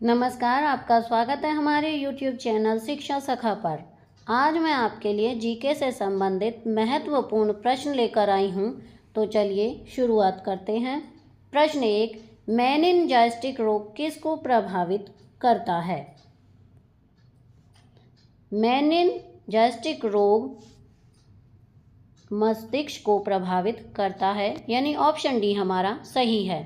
नमस्कार, आपका स्वागत है हमारे YouTube चैनल शिक्षा सखा पर। आज मैं आपके लिए जीके से संबंधित महत्वपूर्ण प्रश्न लेकर आई हूँ। तो चलिए शुरुआत करते हैं। प्रश्न 1, मेनिनजाइटिक रोग किसको प्रभावित करता है? मेनिनजाइटिक रोग मस्तिष्क को प्रभावित करता है, यानी ऑप्शन डी हमारा सही है।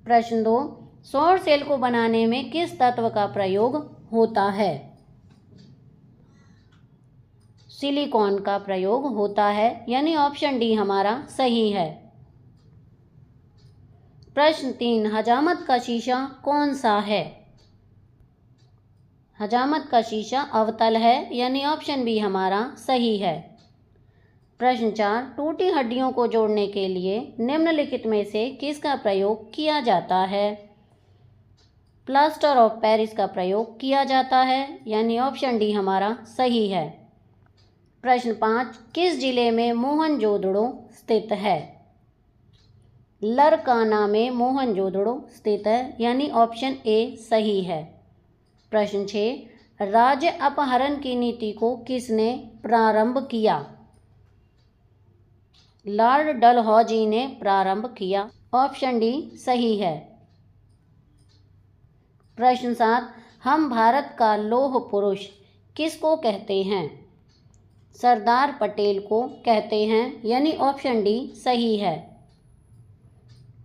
प्रश्न 2, सौर सेल को बनाने में किस तत्व का प्रयोग होता है? सिलिकॉन का प्रयोग होता है, यानी ऑप्शन डी हमारा सही है। प्रश्न 3, हजामत का शीशा कौन सा है? हजामत का शीशा अवतल है, यानी ऑप्शन बी हमारा सही है। प्रश्न 4, टूटी हड्डियों को जोड़ने के लिए निम्नलिखित में से किसका प्रयोग किया जाता है? प्लास्टर ऑफ पेरिस का प्रयोग किया जाता है, यानी ऑप्शन डी हमारा सही है। प्रश्न 5, किस जिले में मोहनजोदड़ो स्थित है? लरकाना में मोहनजोदड़ो स्थित है, यानी ऑप्शन ए सही है। प्रश्न 6, राज्य अपहरण की नीति को किसने प्रारंभ किया? लॉर्ड डलहौजी ने प्रारंभ किया, ऑप्शन डी सही है। प्रश्न 7, हम भारत का लौह पुरुष किसको कहते हैं? सरदार पटेल को कहते हैं, यानी ऑप्शन डी सही है।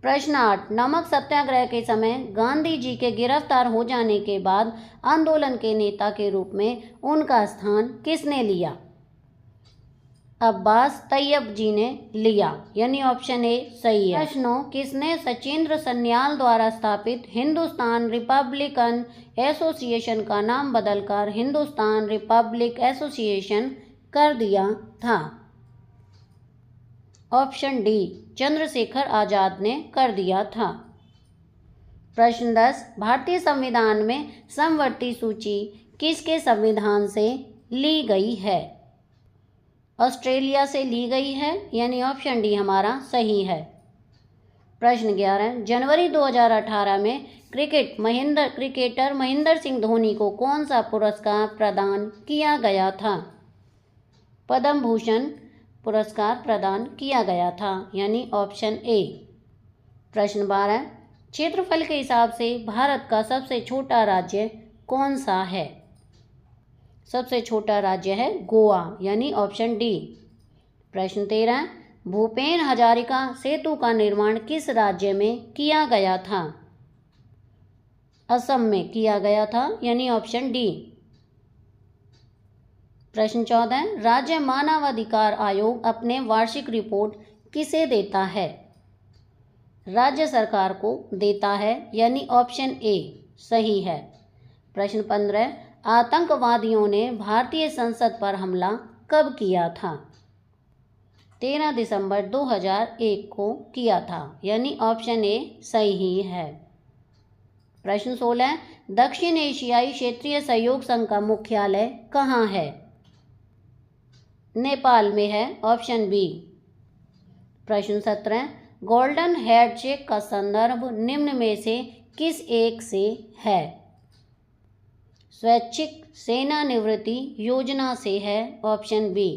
प्रश्न 8, नमक सत्याग्रह के समय गांधी जी के गिरफ्तार हो जाने के बाद आंदोलन के नेता के रूप में उनका स्थान किसने लिया? अब्बास तैयब जी ने लिया, यानी ऑप्शन ए सही है। प्रश्नों, किसने सचिंद्र सन्याल द्वारा स्थापित हिंदुस्तान रिपब्लिकन एसोसिएशन का नाम बदलकर हिंदुस्तान रिपब्लिक एसोसिएशन कर दिया था? ऑप्शन डी चंद्रशेखर आजाद ने कर दिया था। प्रश्न 10, भारतीय संविधान में समवर्ती सूची किसके संविधान से ली गई है? ऑस्ट्रेलिया से ली गई है, यानी ऑप्शन डी हमारा सही है। प्रश्न 11, जनवरी 2018 में क्रिकेटर महेंद्र सिंह धोनी को कौन सा पुरस्कार प्रदान किया गया था? पद्म भूषण पुरस्कार प्रदान किया गया था, यानी ऑप्शन ए। प्रश्न 12, क्षेत्रफल के हिसाब से भारत का सबसे छोटा राज्य कौन सा है? सबसे छोटा राज्य है गोवा, यानी ऑप्शन डी। प्रश्न 13, भूपेन हजारिका सेतु का निर्माण किस राज्य में किया गया था? असम में किया गया था, यानी ऑप्शन डी। प्रश्न 14, राज्य मानवाधिकार आयोग अपने वार्षिक रिपोर्ट किसे देता है? राज्य सरकार को देता है, यानी ऑप्शन ए सही है। प्रश्न 15, आतंकवादियों ने भारतीय संसद पर हमला कब किया था? 13 दिसंबर 2001 को किया था, यानी ऑप्शन ए सही है। प्रश्न 16, दक्षिण एशियाई क्षेत्रीय सहयोग संघ का मुख्यालय कहाँ है? नेपाल में है, ऑप्शन बी। प्रश्न 17, गोल्डन हैंडशेक का संदर्भ निम्न में से किस एक से है? स्वैच्छिक सेवानिवृत्ति योजना से है, ऑप्शन बी।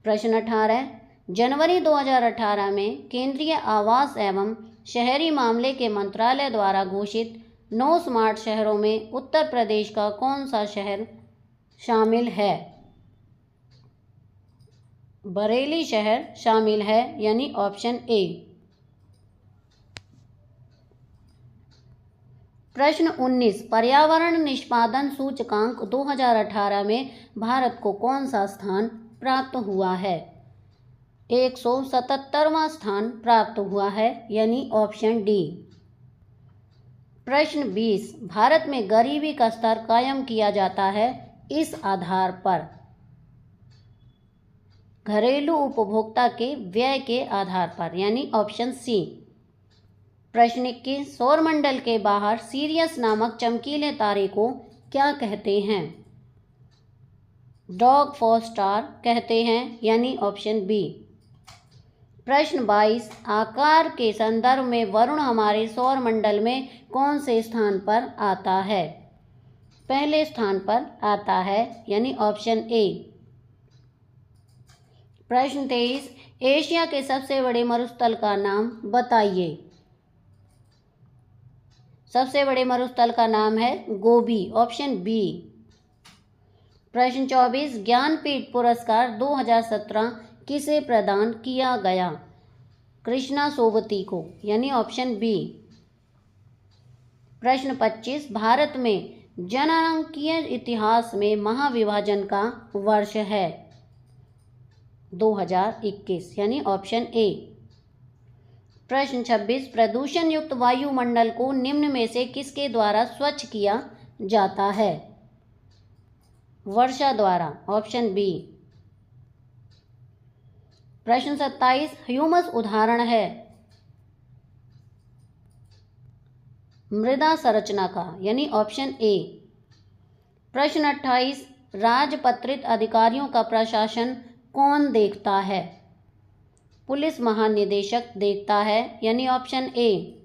प्रश्न 18, जनवरी 2018 में केंद्रीय आवास एवं शहरी मामले के मंत्रालय द्वारा घोषित 9 स्मार्ट शहरों में उत्तर प्रदेश का कौन सा शहर शामिल है? बरेली शहर शामिल है, यानी ऑप्शन ए। प्रश्न 19, पर्यावरण निष्पादन सूचकांक 2018 में भारत को कौन सा स्थान प्राप्त हुआ है? 177वां स्थान प्राप्त हुआ है, यानी ऑप्शन डी। प्रश्न 20, भारत में गरीबी का स्तर कायम किया जाता है इस आधार पर? घरेलू उपभोक्ता के व्यय के आधार पर, यानी ऑप्शन सी। प्रश्न 21, सौरमंडल के बाहर सीरियस नामक चमकीले तारे को क्या कहते हैं? डॉग फॉर स्टार कहते हैं, यानी ऑप्शन बी। प्रश्न 22, आकार के संदर्भ में वरुण हमारे सौर मंडल में कौन से स्थान पर आता है? पहले स्थान पर आता है, यानी ऑप्शन ए। प्रश्न 23, एशिया के सबसे बड़े मरुस्थल का नाम बताइए। सबसे बड़े मरुस्थल का नाम है गोबी, ऑप्शन बी। प्रश्न 24, ज्ञानपीठ पुरस्कार 2017 किसे प्रदान किया गया? कृष्णा सोबती को, यानी ऑप्शन बी। प्रश्न 25, भारत में जनांकीय इतिहास में महाविभाजन का वर्ष है? 2021, यानी ऑप्शन ए। प्रश्न 26, प्रदूषण युक्त वायुमंडल को निम्न में से किसके द्वारा स्वच्छ किया जाता है? वर्षा द्वारा, ऑप्शन बी। प्रश्न 27, ह्यूमस उदाहरण है मृदा संरचना का, यानी ऑप्शन ए। प्रश्न 28, राजपत्रित अधिकारियों का प्रशासन कौन देखता है? पुलिस महानिदेशक देखता है, यानी ऑप्शन ए।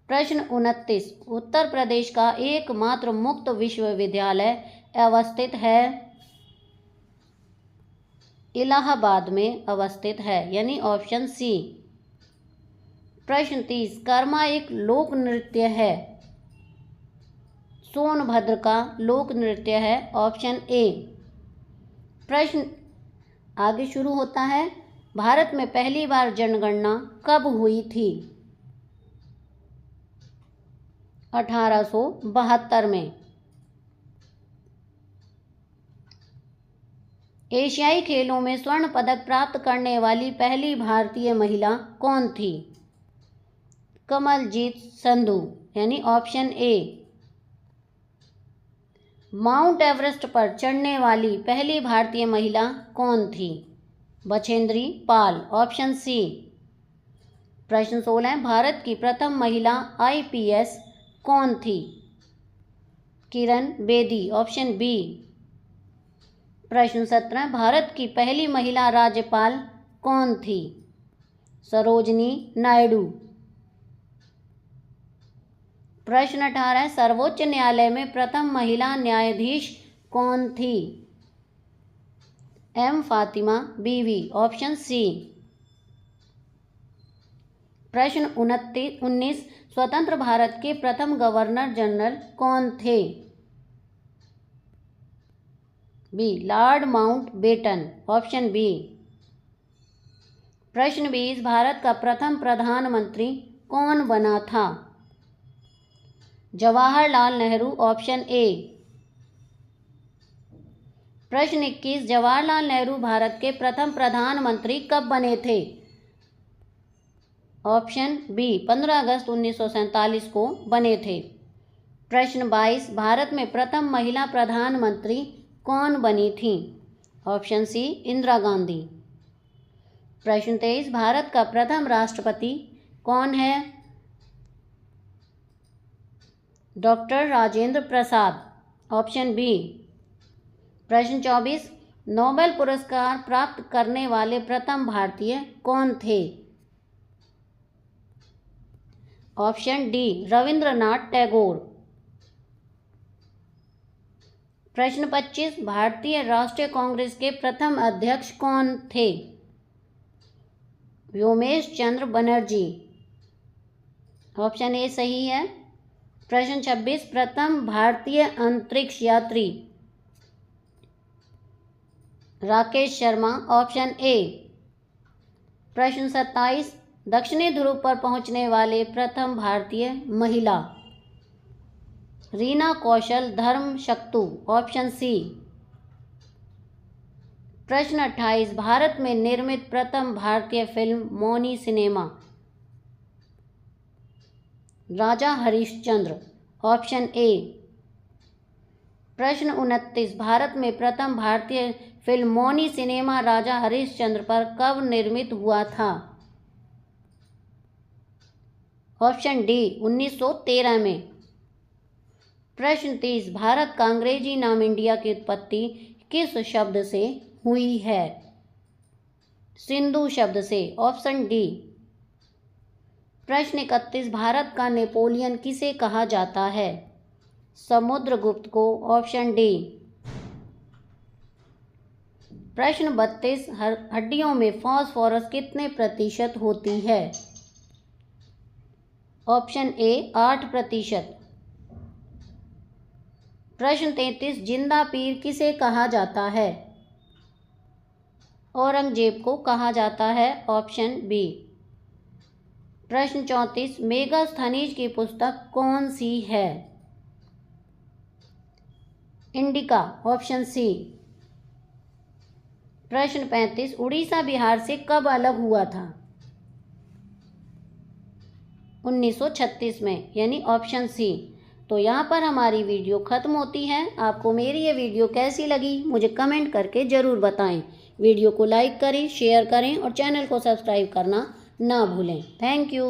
प्रश्न 29, उत्तर प्रदेश का एकमात्र मुक्त विश्वविद्यालय अवस्थित है? इलाहाबाद में अवस्थित है, यानी ऑप्शन सी। प्रश्न 30, कर्मा एक लोक नृत्य है? सोनभद्र का लोक नृत्य है, ऑप्शन ए। प्रश्न आगे शुरू होता है, भारत में पहली बार जनगणना कब हुई थी? 1872 में। एशियाई खेलों में स्वर्ण पदक प्राप्त करने वाली पहली भारतीय महिला कौन थी? कमलजीत संधू, यानी ऑप्शन ए। माउंट एवरेस्ट पर चढ़ने वाली पहली भारतीय महिला कौन थी? Bachendri Pal, option C. प्रश्न 16, भारत की प्रथम महिला IPS कौन थी? Kiran Bedi, option B. प्रश्न 17, भारत की पहली महिला राज्यपाल कौन थी? सरोजनी नायडू। प्रश्न 18, सर्वोच्च न्यायालय में प्रथम महिला न्यायाधीश कौन थी? M फातिमा बीवी, ऑप्शन सी। प्रश्न 19, स्वतंत्र भारत के प्रथम गवर्नर जनरल कौन थे? B, Lord Mountbatten, option B. प्रश्न 20, भारत का प्रथम प्रधानमंत्री कौन बना था? Jawaharlal Nehru, option A. प्रश्न 21, जवाहरलाल नेहरू भारत के प्रथम प्रधानमंत्री कब बने थे? ऑप्शन बी, 15 अगस्त 1947 को बने थे। प्रश्न 22, भारत में प्रथम महिला प्रधानमंत्री कौन बनी थी? Option C, Indira Gandhi. प्रश्न 23, भारत का प्रथम राष्ट्रपति कौन है? Doctor Rajendra Prasad, option B. प्रश्न 24, नोबेल पुरस्कार प्राप्त करने वाले प्रथम भारतीय कौन थे? Option D, Rabindranath Tagore. प्रश्न 25, भारतीय राष्ट्रीय कांग्रेस के प्रथम अध्यक्ष कौन थे? व्योमेश चंद्र बनर्जी, ऑप्शन ए सही है। प्रश्न 26, प्रथम भारतीय अंतरिक्ष यात्री? Rakesh Sharma, option A. प्रश्न 27, दक्षिणी ध्रुव पर पहुंचने वाले प्रथम भारतीय महिला? Reena Kaushal Dharmshaktu, option C. प्रश्न 28, भारत में निर्मित प्रथम भारतीय फिल्म मौनी cinema? Raja Harishchandra, option A. प्रश्न 29, भारत में प्रथम भारतीय फिल्म मौनी सिनेमा राजा हरिश्चंद्र पर कब निर्मित हुआ था? ऑप्शन डी, 1913 में। प्रश्न 30, भारत का अंग्रेजी नाम इंडिया की उत्पत्ति किस शब्द से हुई है? सिंधु शब्द से। Option D. प्रश्न 31, भारत का नेपोलियन किसे कहा जाता है? समुद्रगुप्त को। Option D. प्रश्न 32, हड्डियों में फास्फोरस कितने प्रतिशत होती है? Option A 8%। प्रश्न 33, जिंदा पीर किसे कहा जाता है? औरंगजेब को कहा जाता है। Option B. प्रश्न 34, मेगास्थनीज की पुस्तक कौन सी है? इंडिका। Option C. प्रश्न 35, उड़ीसा बिहार से कब अलग हुआ था? 1936 में, यानी ऑप्शन सी। तो यहाँ पर हमारी वीडियो ख़त्म होती है। आपको मेरी ये वीडियो कैसी लगी मुझे कमेंट करके ज़रूर बताएं। वीडियो को लाइक करें, शेयर करें और चैनल को सब्सक्राइब करना ना भूलें। Thank you.